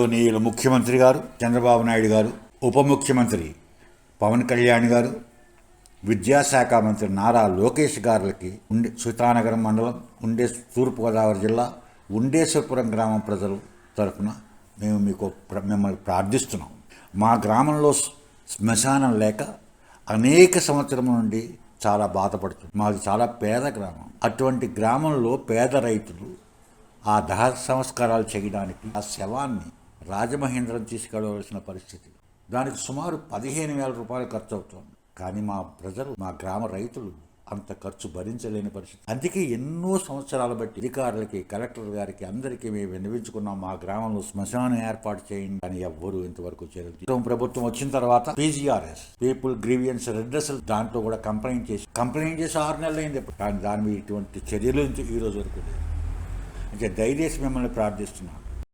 గౌరవనీయులు ముఖ్యమంత్రి గారు చంద్రబాబు నాయుడు గారు, ఉప ముఖ్యమంత్రి పవన్ కళ్యాణ్ గారు, విద్యాశాఖ మంత్రి నారా లోకేష్ గారులకి సీతానగరం మండలం, తూర్పుగోదావరి జిల్లా ఉండేశ్వరపురం గ్రామం ప్రజలు తరఫున మేము మిమ్మల్ని ప్రార్థిస్తున్నాం. మా గ్రామంలో శ్మశానం లేక అనేక సంవత్సరం నుండి చాలా బాధపడుతుంది. మాది చాలా పేద గ్రామం. అటువంటి గ్రామంలో పేద రైతులు ఆ దహ సంస్కారాలు చేయడానికి ఆ శవాన్ని రాజమహేంద్రం తీసుకెళ్ళవలసిన పరిస్థితి. దానికి సుమారు 15,000 రూపాయలు ఖర్చు అవుతుంది. కానీ మా ప్రజలు, మా గ్రామ రైతులు అంత ఖర్చు భరించలేని పరిస్థితి. అందుకే ఎన్నో సంవత్సరాలు బట్టి అధికారులకి, కలెక్టర్ గారికి అందరికీ మేము విన్నవించుకున్నాం, మా గ్రామంలో శ్మశానం ఏర్పాటు చేయండి అని ఎవ్వరూ ఇంతవరకు చేయలేదు. ప్రభుత్వం వచ్చిన తర్వాత PGRS, పీపుల్ గ్రీవియన్స్ రెడ్రెసల్, దాంట్లో కూడా కంప్లైంట్ చేసి 6 నెలలు అయింది. కానీ దాని మీద ఇటువంటి చర్యలు ఈ రోజు వరకు లేదు. అంటే దయచేసి మిమ్మల్ని ప్రార్థిస్తున్నాను,